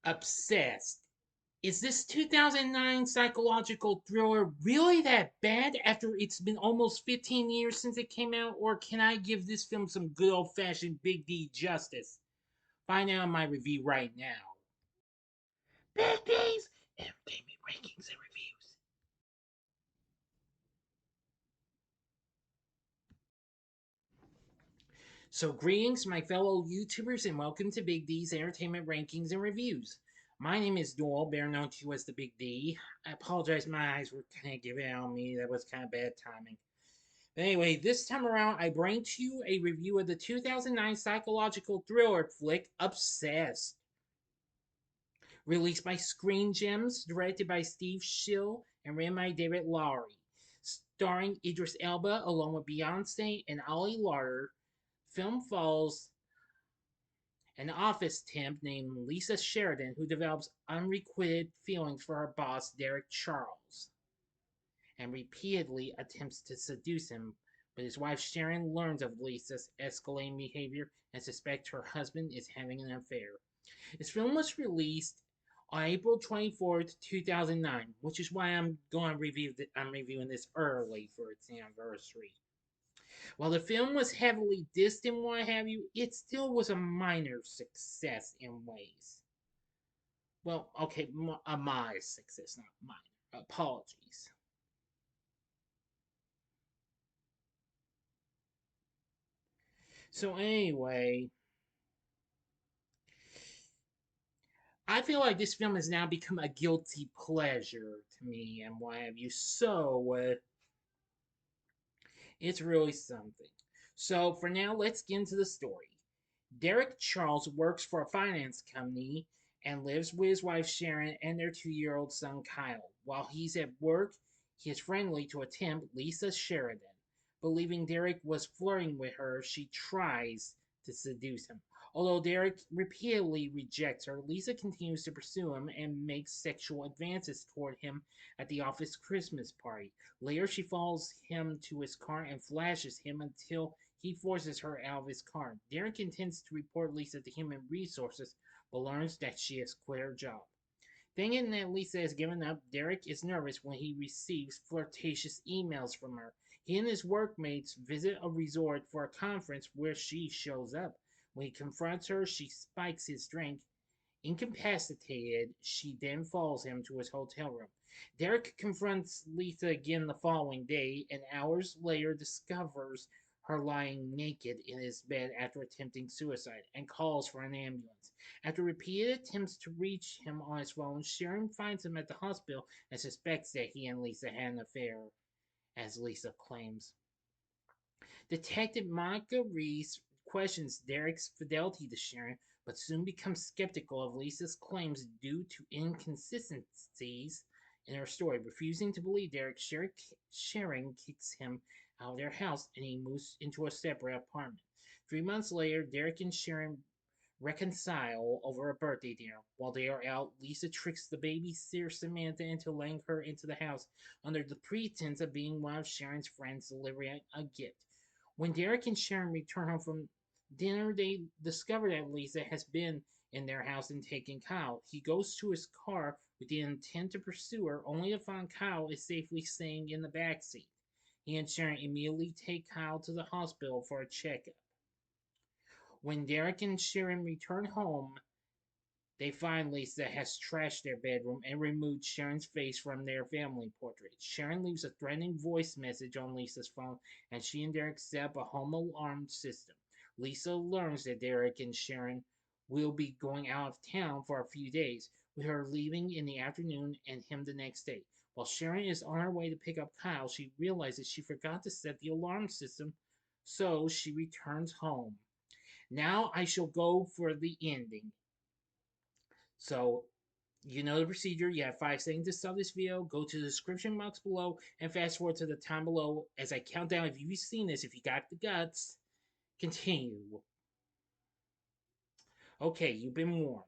Obsessed. Is this 2009 psychological thriller really that bad after it's been almost 15 years since it came out, or can I give this film some good old fashioned Big D justice? Find out in my review right now. Big D's Entertainment Rankings and Reviews. So, greetings, my fellow YouTubers, and welcome to Big D's Entertainment Rankings and Reviews. My name is Noel, better known to you as the Big D. I apologize, my eyes were kind of giving out on me. That was kind of bad timing. But anyway, this time around, I bring to you a review of the 2009 psychological thriller flick Obsessed. Released by Screen Gems, directed by Steve Schill, and written by David Lowery. Starring Idris Elba along with Beyonce and Ali Larter, film follows an office temp named Lisa Sheridan who develops unrequited feelings for her boss, Derek Charles, and repeatedly attempts to seduce him. But his wife Sharon learns of Lisa's escalating behavior and suspects her husband is having an affair. This film was released on April 24th, 2009, which is why I'm reviewing this early for its anniversary. While the film was heavily dissed and what have you, it still was a minor success in ways. Well, okay, a modest success, not minor. Apologies. So anyway, I feel like this film has now become a guilty pleasure to me and what have you. It's really something. So for now, let's get into the story. Derek Charles works for a finance company and lives with his wife Sharon and their 2-year-old son Kyle. While he's at work, he is friendly to a temp, Lisa Sheridan. Believing Derek was flirting with her, she tries to seduce him. Although Derek repeatedly rejects her, Lisa continues to pursue him and makes sexual advances toward him at the office Christmas party. Later, she follows him to his car and flashes him until he forces her out of his car. Derek intends to report Lisa to Human Resources, but learns that she has quit her job. Thinking that Lisa has given up, Derek is nervous when he receives flirtatious emails from her. He and his workmates visit a resort for a conference where she shows up. When he confronts her, she spikes his drink. Incapacitated, she then follows him to his hotel room. Derek confronts Lisa again the following day and hours later discovers her lying naked in his bed after attempting suicide and calls for an ambulance. After repeated attempts to reach him on his phone, Sharon finds him at the hospital and suspects that he and Lisa had an affair, as Lisa claims. Detective Monica Reese questions Derek's fidelity to Sharon, but soon becomes skeptical of Lisa's claims due to inconsistencies in her story. Refusing to believe Derek, Sharon kicks him out of their house and he moves into a separate apartment. 3 months later, Derek and Sharon reconcile over a birthday dinner. While they are out, Lisa tricks the babysitter Samantha into letting her into the house under the pretense of being one of Sharon's friends delivering a gift. When Derek and Sharon return home from dinner, they discover that Lisa has been in their house and taken Kyle. He goes to his car with the intent to pursue her, only to find Kyle is safely staying in the back seat. He and Sharon immediately take Kyle to the hospital for a checkup. When Derek and Sharon return home, they find Lisa has trashed their bedroom and removed Sharon's face from their family portrait. Sharon leaves a threatening voice message on Lisa's phone, and she and Derek set up a home alarm system. Lisa learns that Derek and Sharon will be going out of town for a few days, with her leaving in the afternoon and him the next day. While Sharon is on her way to pick up Kyle, she realizes she forgot to set the alarm system, so she returns home. Now I shall go for the ending. So, you know the procedure. You have 5 seconds to stop this video. Go to the description box below and fast forward to the time below as I count down. If you've seen this, if you got the guts, continue. Okay, you've been warned.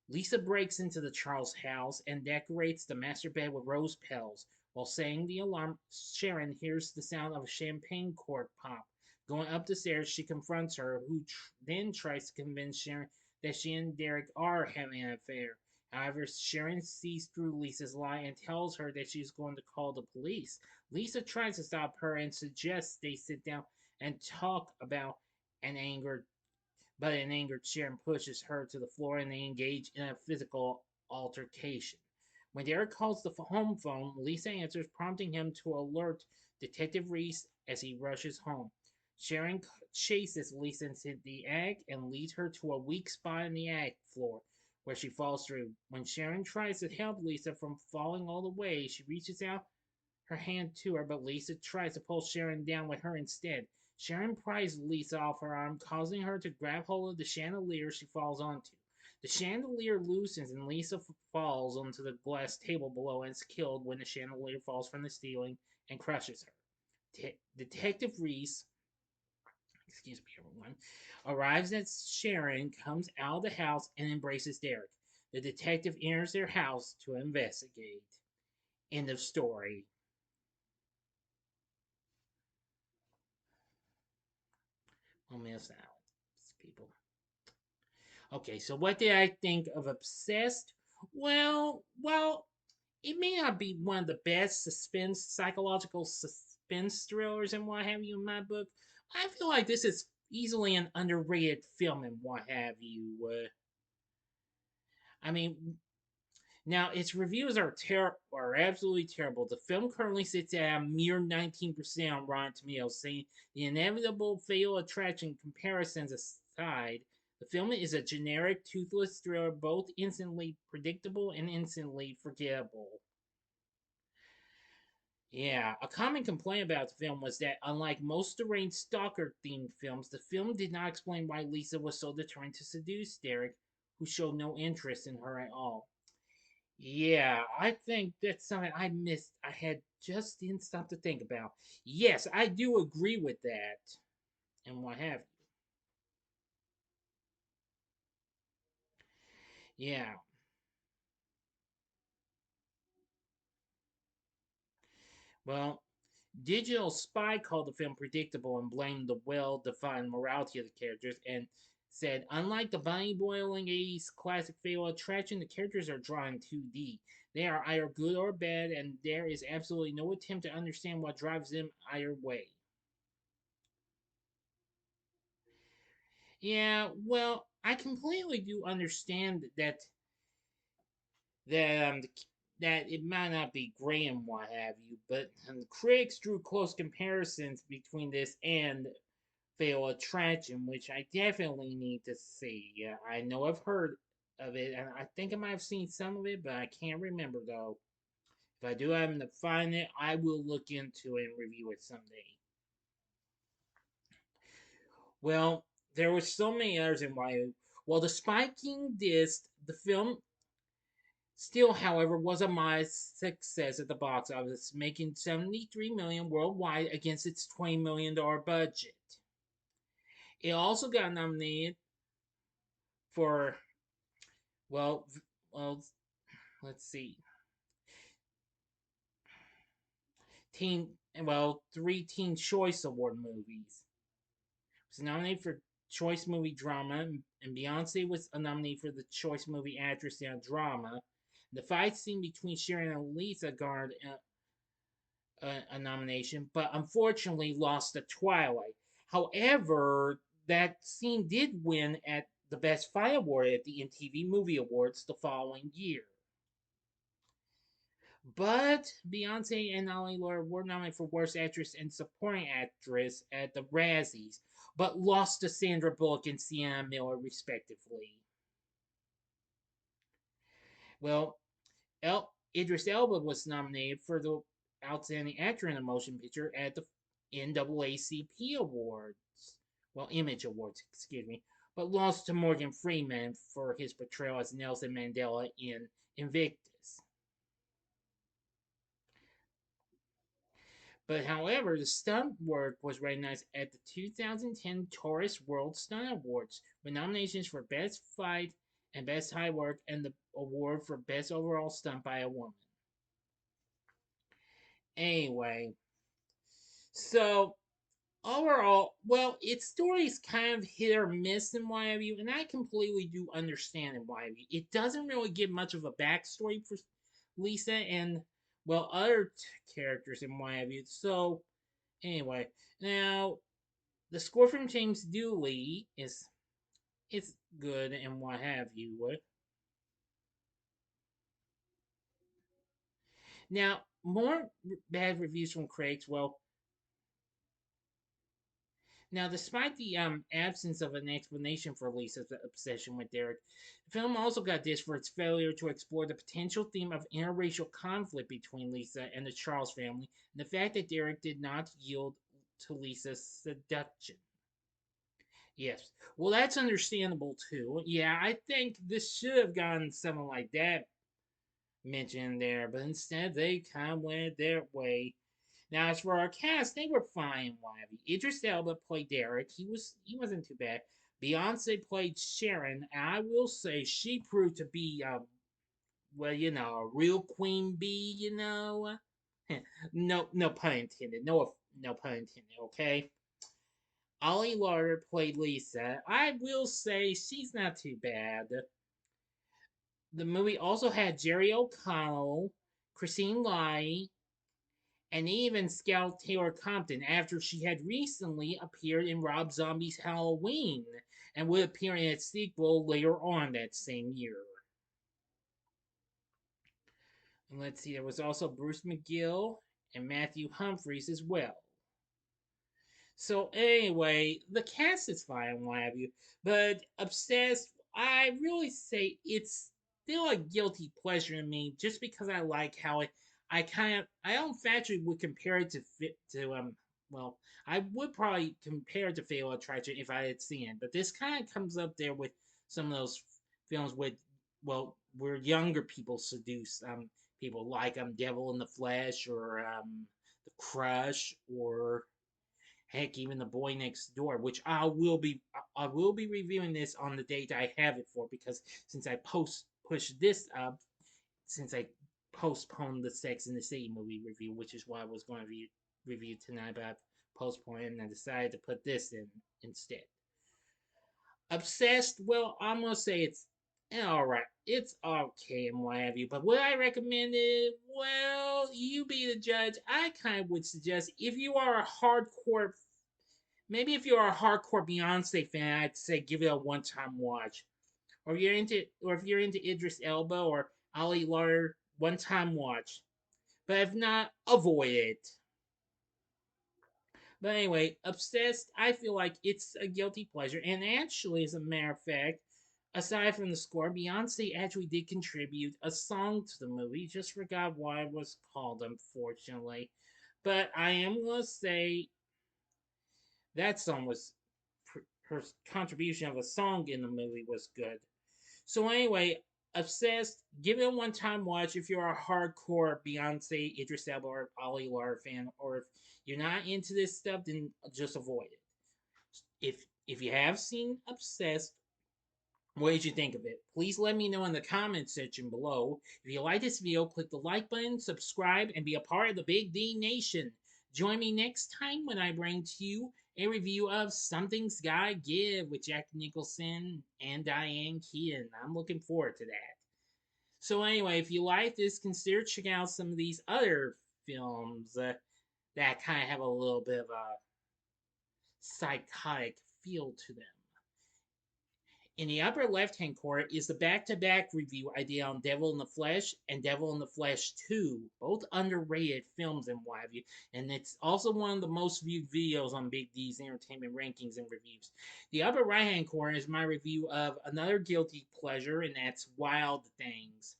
Lisa breaks into the Charles house and decorates the master bed with rose petals. While saying the alarm, Sharon hears the sound of a champagne cork pop. Going up the stairs, she confronts her, who then tries to convince Sharon that she and Derek are having an affair. However, Sharon sees through Lisa's lie and tells her that she's going to call the police. Lisa tries to stop her and suggests they sit down and talk about an angered but an angered Sharon pushes her to the floor and they engage in a physical altercation. When Derek calls the home phone, Lisa answers, prompting him to alert Detective Reese as he rushes home. Sharon chases Lisa into the attic and leads her to a weak spot in the attic floor where she falls through. When Sharon tries to help Lisa from falling all the way, she reaches out her hand to her, but Lisa tries to pull Sharon down with her instead. Sharon pries Lisa off her arm, causing her to grab hold of the chandelier she falls onto. The chandelier loosens and Lisa falls onto the glass table below and is killed when the chandelier falls from the ceiling and crushes her. Detective Reese, excuse me, everyone, arrives as Sharon comes out of the house and embraces Derek. The detective enters their house to investigate. End of story. We'll miss out, people. Okay, so what did I think of Obsessed? Well, it may not be one of the best psychological suspense thrillers and what have you in my book. I feel like this is easily an underrated film and what have you. I mean, now its reviews are absolutely terrible. The film currently sits at a mere 19% on Rotten Tomatoes, saying the inevitable fatal attraction comparisons aside, the film is a generic, toothless thriller, both instantly predictable and instantly forgettable. Yeah, a common complaint about the film was that, unlike most deranged stalker themed films, the film did not explain why Lisa was so determined to seduce Derek, who showed no interest in her at all. Yeah, I think that's something I missed. I had just didn't stop to think about. Yes, I do agree with that, and what have you. Yeah, well, Digital Spy called the film predictable and blamed the well defined morality of the characters and said, unlike the bunny boiling 80s classic fatal attraction, the characters are drawn in 2D. They are either good or bad, and there is absolutely no attempt to understand what drives them either way. Yeah, well, I completely do understand that that it might not be great and what have you, but critics drew close comparisons between this and Fatal Attraction, which I definitely need to see. I know I've heard of it, and I think I might have seen some of it, but I can't remember though. If I do happen to find it, I will look into it and review it someday. Well, there were so many others in why. Well, the spiking disc, the film still, however, was a modest success at the box office, making 73 million worldwide against its $20 million budget. It also got nominated for well, well, let's see, teen three Teen Choice Award movies. It was nominated for Choice Movie Drama, and Beyonce was nominated for the Choice Movie Actress in a Drama. The fight scene between Sharon and Lisa garnered a nomination, but unfortunately lost to Twilight. However, that scene did win at the Best Fight Award at the MTV Movie Awards the following year. But Beyonce and Ollie Laura were nominated for Worst Actress and Supporting Actress at the Razzies, but lost to Sandra Bullock and Sienna Miller, respectively. Well, Idris Elba was nominated for the Outstanding Actor in a Motion Picture at the NAACP Awards. Well, Image Awards, excuse me. But lost to Morgan Freeman for his portrayal as Nelson Mandela in Invictus. But however, the stunt work was recognized at the 2010 Taurus World Stunt Awards with nominations for Best Fight and Best High Work and the award for Best Overall Stunt by a Woman. Anyway, so overall, well, its story is kind of hit or miss in why have you, and I completely do understand in why have you. It doesn't really give much of a backstory for Lisa and well other characters in why have you. So anyway, now the score from James Dooley is it's good and what have you. Now more bad reviews from critics. Well, now, despite the absence of an explanation for Lisa's obsession with Derek, the film also got this for its failure to explore the potential theme of interracial conflict between Lisa and the Charles family, and the fact that Derek did not yield to Lisa's seduction. Yes, well, that's understandable too. Yeah, I think this should have gotten something like that mentioned there, but instead they kind of went their way. Now, as for our cast, they were fine. Wavy. Idris Elba played Derek. He wasn't too bad. Beyonce played Sharon. And I will say she proved to be well, a real queen bee. No pun intended. No pun intended. Okay. Ollie Larter played Lisa. I will say she's not too bad. The movie also had Jerry O'Connell, Christine Lai, and even Scout Taylor-Compton after she had recently appeared in Rob Zombie's Halloween and would appear in its sequel later on that same year. And let's see, there was also Bruce McGill and Matthew Humphreys as well. So anyway, the cast is fine, what have you. But Obsessed, I really say it's still a guilty pleasure to me, just because I like how it. I don't factually would compare it to. Well, I would probably compare it to Fatal Attraction if I had seen it, but this kind of comes up there with some of those films with where younger people seduce people like Devil in the Flesh or The Crush or heck, even the boy next door, which I will be reviewing this on the date I have it for because since I pushed this up, since I postponed the Sex and the City movie review, which is what I was going to review tonight, but I postponed it and I decided to put this in instead. Obsessed, well, I'm gonna say it's alright. It's okay and what have you. But would I recommend it? Well, you be the judge. I kind of would suggest if you are a hardcore maybe if you're a hardcore Beyonce fan, I'd say give it a one-time watch. Or if you're into Idris Elba or Ali Larter, one-time watch. But if not, avoid it. But anyway, Obsessed, I feel like it's a guilty pleasure. And actually, as a matter of fact, aside from the score, Beyonce actually did contribute a song to the movie. Just forgot what it was called, unfortunately. But I am going to say that song was her contribution of a song in the movie was good. So anyway, Obsessed, give it a one-time watch if you're a hardcore Beyonce, Idris Elba, or Ollie Lar fan, or if you're not into this stuff, then just avoid it. If you have seen Obsessed, what did you think of it? Please let me know in the comment section below. If you like this video, click the like button, subscribe, and be a part of the Big D Nation. Join me next time when I bring to you a review of Something's Gotta Give with Jack Nicholson and Diane Keaton. I'm looking forward to that. So anyway, if you like this, consider checking out some of these other films that kind of have a little bit of a psychotic feel to them. In the upper left-hand corner is the back-to-back review I did on Devil in the Flesh and Devil in the Flesh 2, both underrated films and what have you, and it's also one of the most viewed videos on Big D's entertainment rankings and reviews. The upper right-hand corner is my review of another guilty pleasure, and that's Wild Things.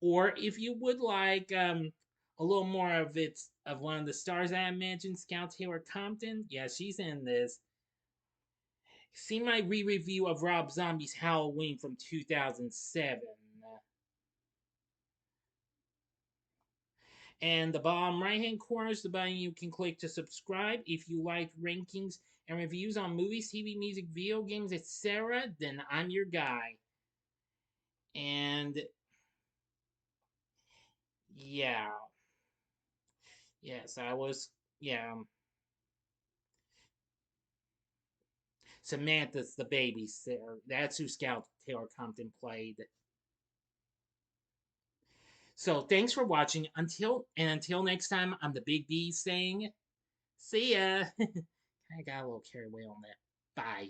Or if you would like a little more of one of the stars I mentioned, Scout Taylor-Compton, yeah, she's in this. See my re-review of Rob Zombie's Halloween from 2007. And the bottom right hand corner is the button you can click to subscribe. If you like rankings and reviews on movies, TV, music, video games, etc., then I'm your guy. And yeah. Yes, I was. Yeah. Samantha's the babysitter. That's who Scout Taylor-Compton played. So thanks for watching. Until next time, I'm the Big B saying, see ya. I got a little carried away on that. Bye.